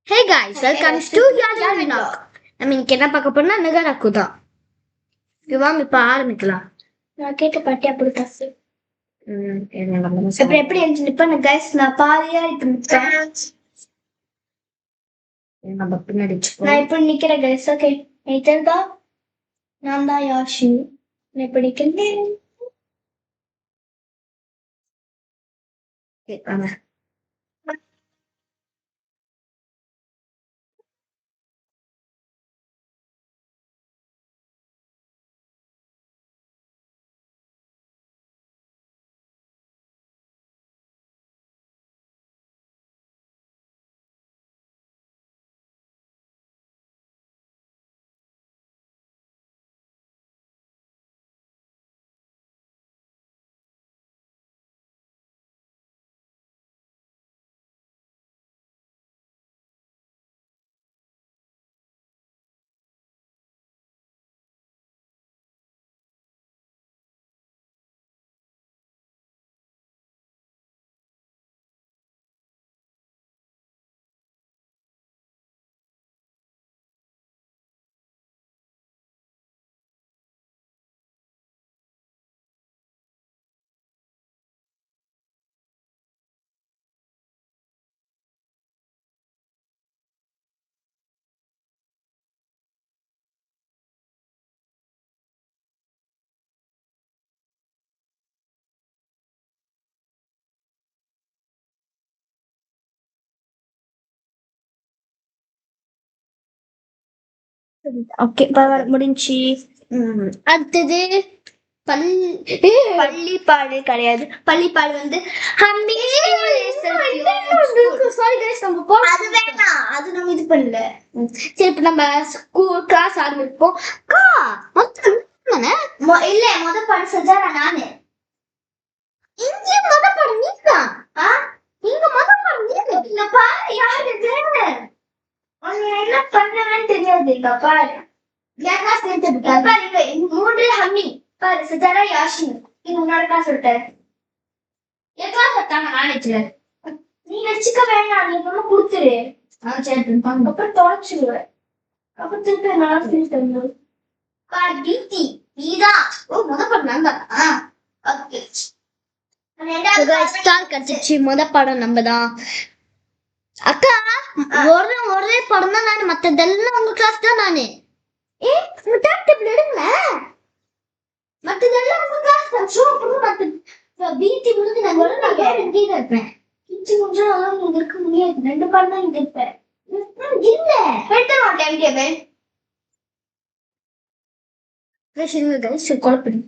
Hey guys, welcome to Yajan Vlog. நம்ம இன்னைக்கு என்ன பார்க்க போறோம்னா நகராக்கு தான். வாங்க இப்ப ஆரம்பிக்கலாம். நான் கேட்ட பாட்டி அப்படி காசு என்ன அப்புறம் எப்படி இருந்துச்சு இப்ப கைஸ் நான் பாதியா இருப்பேன் நம்ம பின்னாடி நான் இப்ப நிக்கிறேன் கைஸ் ஓகே தெரியுதா நான் தான் யாஷி நான் இப்ப நிக்கிறேன் ஓகே முடிஞ்சு அடுத்தது பள்ளிப்பாடு கிடையாது பள்ளிப்பாடு வந்து அது வேணாம் அது நம்ம இது பண்ணல சரி இப்ப நம்ம ஸ்கூல் கிளாஸ் ஆரம்பிப்போம் இல்ல முத பாடு செஞ்சா நானு இங்க முத பாடு நீதான் இங்க முத பாடு நீங்க பாரு யாரு என்ன பண்றேன்னு தெரியாது பாரு ஏன்னா சேர்த்து பாரு மூன்று ஹம்மி பாரு சிதாரா யாஷின் நீ முன்னாடி தான் சொல்லிட்டேன் எவ்வளோ சத்தாங்க நாளைக்கு நீ வச்சுக்க வேணாம் நீ ஒண்ணு கொடுத்துரு சரி அப்புறம் தொலைச்சிருவேன் அப்புறம் திருப்பி நான் தரணும் பாரு கீர்த்தி நீதான் ஓ முத பாடு நான் தான் ஓகே கடிச்சிச்சு முத படம் நம்ம தான் அக்கா ஒரே படம் தான் நானு மத்ததெல்லாம் உங்க கிளாஸ் தான் நானு எடுங்க மத்ததெல்லாம் உங்க கிளாஸ் தான் ஷோ மத்த பீட்டி முடிஞ்சு நான் இங்கே இருப்பேன் கிச்சு கொஞ்சம் இங்க இருக்க முடியாது ரெண்டு பாடம் தான் இங்க இருப்பேன் இல்ல எடுத்த மாட்டேன் டேபிள் குழப்படி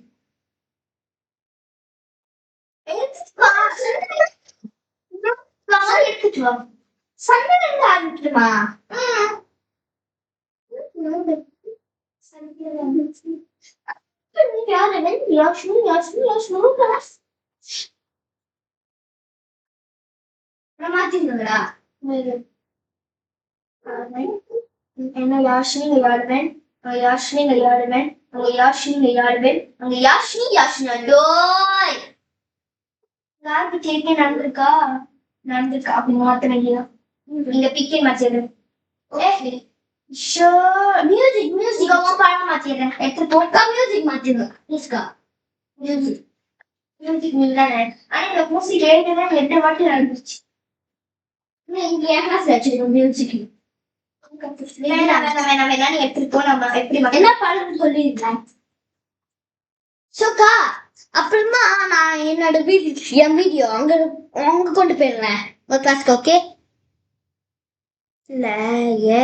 எடுத்துட்டு வா சண்டை இருந்து ஆரம்பிச்சிடுமா மாத்திருந்தா என்ன யாஷினி விளையாடுவேன் யாஷினி விளையாடுவேன் யாஷினி விளையாடுவேன் அங்க யாஷினி யாஷினி டோய் யாருக்கு கேட்க நடந்திருக்கா அப்படி மாத்திரம் நீங்க பிக்கே மாத்திடு மியூசிக் அவன் பாடம் மாத்திடுறேன் எடுத்து போக்கா மியூசிக் மாத்திடு ப்ளீஸ்கா மியூசிக் இல்லைன்னு ஆனா இந்த மியூசிக் எழுதுனா 8 வாட்டி நடந்துச்சு இங்க ஏன் கிளாஸ் வச்சிருக்கோம் மியூசிக் வேணாம் நீ எடுத்துட்டு போ நம்ம எப்படி என்ன பாடம்னு சொல்லியிருக்கேன் சோக்கா அப்புறமா நான் என்னோட என் வீடியோ அங்க கொண்டு போயிடுறேன் ஒரு கிளாஸ்க்கு ஓகே இல்ல ஏ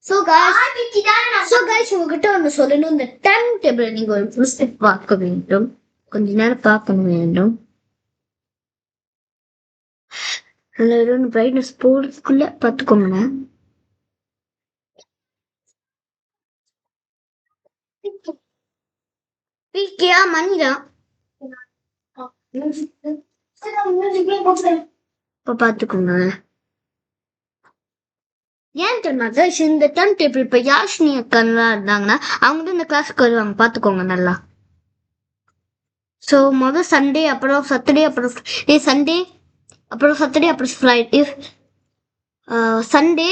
சோ गाइस உங்ககிட்ட ஒன்று சொல்லணும் இந்த டைம் டேபிள் நீங்க ஒரு ஃபுல் ஸ்டெப் பார்க்க வேண்டும் கொஞ்ச நேரம் பார்க்க வேண்டும் அதில் பிரைட்னஸ் போகிறதுக்குள்ள பார்த்துக்கோங்க பிகேயா மணிதான் இப்போ பார்த்துக்கோங்க ஏன் தெரியுமா இந்த டைம் டேபிள் இப்போ யாஷினி அக்காலாம் இருந்தாங்கன்னா அவங்க தான் இந்த கிளாஸுக்கு வருவாங்க பார்த்துக்கோங்க நல்லா ஸோ முதல் சண்டே அப்புறம் சாட்டர்டே அப்புறம் சண்டே அப்புறம் சாட்டர்டே அப்புறம் ஃப்ரைடே சண்டே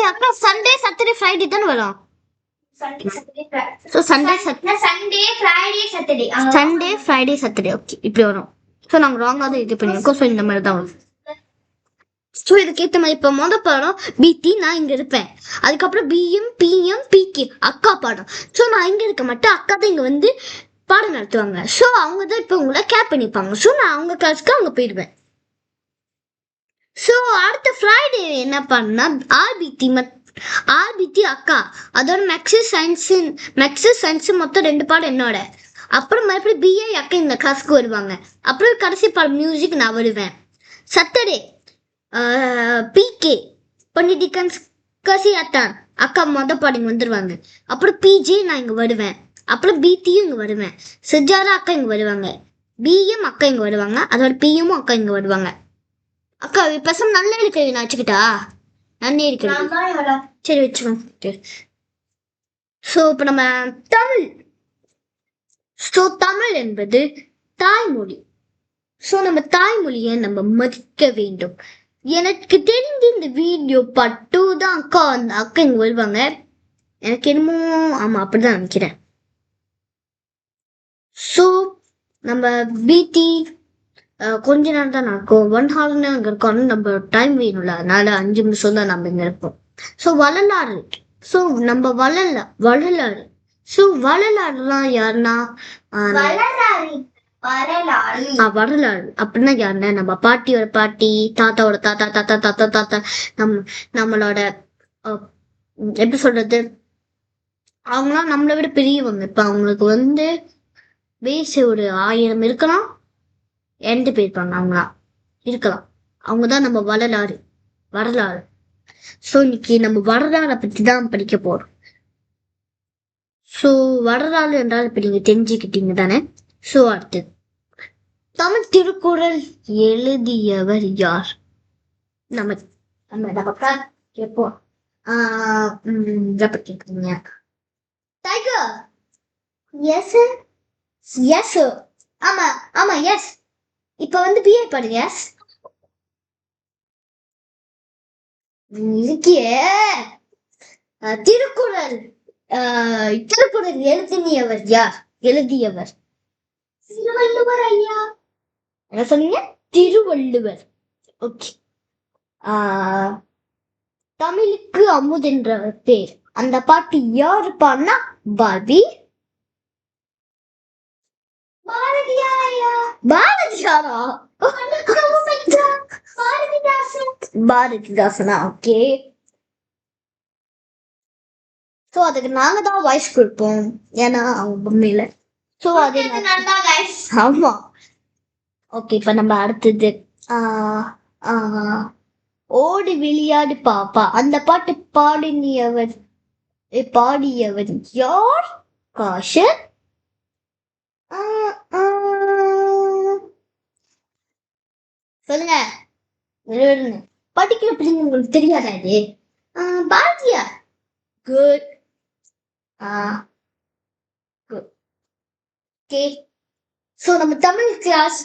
அக்கா சண்டே சாட்டர்டே ஃப்ரைடே தானே வரும். So Sunday Friday Saturday okay இப்படி வரும். ஸோ நாங்கள் ராங்காக தான் இது பண்ணியிருக்கோம். ஸோ இந்த மாதிரி தான் வரும். ஸோ இதுக்கேற்ற மாதிரி இப்போ மொதல் பாடம் பிடி நான் இங்கே இருப்பேன். அதுக்கப்புறம் பிஎம் பிஎம் பிகே அக்கா பாடம். ஸோ நான் இங்கே இருக்க மாட்டேன், அக்கா தான் இங்கே வந்து பாடம் நடத்துவாங்க. ஸோ அவங்க தான் இப்போ உங்களை கேர் பண்ணிப்பாங்க. ஸோ நான் அவங்க கிளாஸ்க்கு அவங்க போயிடுவேன். ஸோ அடுத்த ஃப்ரைடே என்ன பண்ணா ஆர்பிடி அக்கா அதோட மேக்ஸஸ் சயின்ஸு மொத்தம் 2 பாடம் என்னோட. அப்புறம் மறுபடியும் பிஏ அக்கா இந்த கிளாஸ்க்கு வருவாங்க. அப்புறம் கடைசி பாடம் மியூசிக் நான் வருவேன். சாட்டர்டே பிகே பொன்னிடிகன்ஸ் கசி அத்தான் அக்கா பாடம் வந்துடுவாங்க. அப்புறம் பிஜே நான் இங்கே வருவேன். அப்புறம் பிடியும் இங்கே வருவேன். சிஜாரா அக்கா இங்கே வருவாங்க. பிஎம் அக்கா இங்கே வருவாங்க. அதோட பிஎம்மும் அக்கா இங்கே வருவாங்க. அக்கா பேசாம நல்லா இருக்கிறது நான் வச்சுக்கிட்டா நன்னே இருக்கிறது சரி வச்சுக்கோங்க. ஸோ இப்போ நம்ம தமிழ் என்பது தாய்மொழி. ஸோ நம்ம தாய்மொழியை நம்ம மதிக்க வேண்டும். எனக்கு தெரிஞ்சு இந்த வீடியோ பட்டு தான் அக்கா இங்கே வருவாங்க. எனக்கு என்னமோ ஆமாம் அப்படிதான் நினைக்கிறேன். ஸோ நம்ம பிடி கொஞ்ச நேரம் தான் நடக்கும். 1 hour அங்கே இருக்கோம். நம்ம டைம் வேணும்ல, அதனால 5 நிமிஷம் தான் நம்ம இங்கே இருப்போம். ஸோ வரலாறு. ஸோ நம்ம வரலாறு. ஸோ வரலாறுலாம் யாருன்னா வரலாறு அப்படின்னா யாருன்னா நம்ம பாட்டியோட பாட்டி, தாத்தாவோட தாத்தா தாத்தா தாத்தா தாத்தா நம்மளோட எப்படி சொல்றது, அவங்களாம் நம்மளை விட பெரியவங்க. இப்போ அவங்களுக்கு வந்து வயசு ஒரு 1000 இருக்கலாம், இறந்து போயிருப்பாங்க. அவங்களாம் இருக்கலாம். அவங்க தான் நம்ம வரலாறு. ஸோ இன்னைக்கு நம்ம வரலாறை பற்றி தான் படிக்க போறோம். ஸோ வரலாறு என்றால் இப்போ நீங்க தெரிஞ்சுக்கிட்டீங்க தானே. ஸோ அடுத்தது தமிழ் திருக்குறள் எழுதியவர் யார்? நம்ம கேட்போம். கேட்குறீங்க டைகர்? எஸ் எஸ் ஆமா ஆமா எஸ். இப்ப வந்து பிஏ பாருங்க. இருக்கியே திருக்குறள் எழுதியவர் யார்? திருவள்ளுவர் ஐயா. என்ன சொன்னீங்க? திருவள்ளுவர். ஓகே. தமிழுக்கு அமுதென்ற பேர். அந்த பாட்டு யாரு பாடினா? பாரதியாரா? பாரதிதாசனா? ஓகே. சோ அதுக்கு நாங்க தான் வாய்ஸ் கொடுப்போம், ஏன்னா அவங்க பொம்மையில. சோ அது ஆமா. ஓகே. இப்ப நம்ம அடுத்தது ஓடி விளையாடு பாப்பா அந்த பாட்டு பாடியவர் யார்? காஷன். சொல்லுங்க. படிக்கிற பிள்ளைங்க உங்களுக்கு தெரியாதா இது? பாரதியார். குட். ஓகே. ஸோ நம்ம தமிழ் கிளாஸ்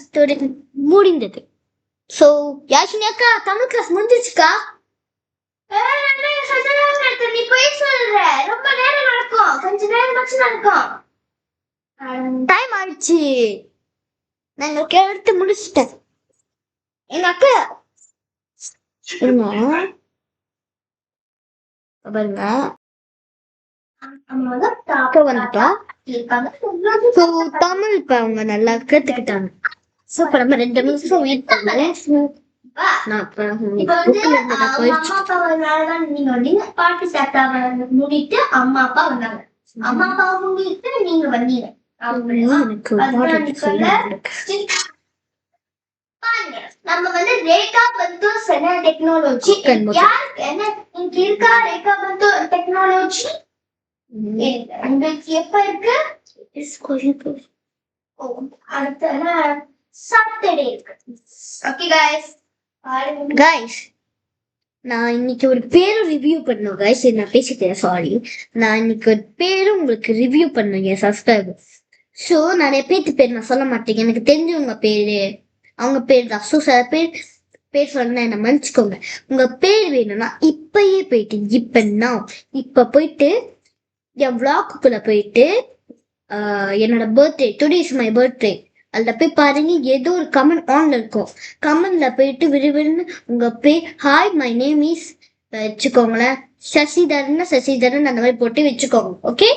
முடிந்தது. ஸோ யாஷினி அக்கா தமிழ் கிளாஸ் முடிஞ்சிருச்சுக்கா? நீ போய் சொல்ற, ரொம்ப நேரம் நடக்கும், கொஞ்ச நேரம் நடக்கும். டைம் ஆயிடுச்சு. நாங்க கேட்டு முடிச்சிட்டேன். எங்க அக்கா பாருங்க வந்துட்டா. தமிழ் இப்ப அவங்க நல்லா கத்துக்கிட்டாங்க. சோ இப்ப நம்ம 2 நிமிஷம் வெயிட் பண்ணுவோம். பாட்டு சாப்பிட்டா முடிட்டு அம்மா அப்பா வந்தாங்க. அம்மா அப்பா முடிட்டு நீங்க வந்தீங்க. நம்ம வந்து ரேகா பந்து சென டெக்னாலஜி யார் என்ன இங்க இருக்கா? ரேகா பந்து டெக்னாலஜி உங்களுக்கு எப்ப இருக்கு? அடுத்த சாட்டர்டே இருக்கு. ஓகே गाइस நான் இன்னைக்கு ஒரு பேரும் ரிவ்யூ பண்ணோம். गाइस நான் பேசிட்டேன், சாரி. நான் இன்னைக்கு ஒரு பேரும் உங்களுக்கு ரிவ்யூ பண்ணுங்க சப்ஸ்கிரைபர். ஸோ நிறைய பேர் நான் சொல்ல மாட்டேங்க, எனக்கு தெரிஞ்சவங்க பேரு அவங்க பேர் தான். ஸோ சில பேர் சொன்னா என்ன மன்னிச்சுக்கோங்க. உங்க பேர் வேணும்னா இப்பயே போயிட்டு இப்ப போயிட்டு என் vlogக்குள்ள போயிட்டு என்னோட birthday today is my birthday அதுல போய் பாருங்க ஏதோ ஒரு கமெண்ட் ஆன்ல இருக்கும். கமெண்ட்ல போயிட்டு விறுவிறுன்னு உங்க பேர் ஹாய் மை நேம் இஸ் வச்சுக்கோங்களேன். சசிதரன் அந்த மாதிரி போட்டு வச்சுக்கோங்க. ஓகே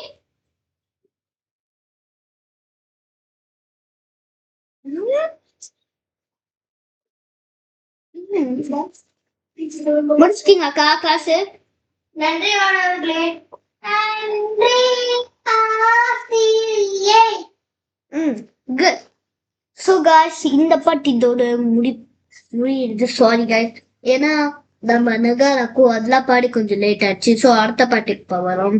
முடிச்சிட்டீங்களாக்கா கிளாஸ்? நன்றி மாணவர்களே. நன்றி ஆசிரியே. குட். ஸோ காய்ஸ் இந்த பாட்டு இதோட முடியுது. சாரி காய்ஸ், ஏன்னா நம்ம நகாராக்கும் அதெல்லாம் பாடி கொஞ்சம் லேட் ஆச்சு. ஸோ அடுத்த பாட்டுக்கு இப்போ வரோம்.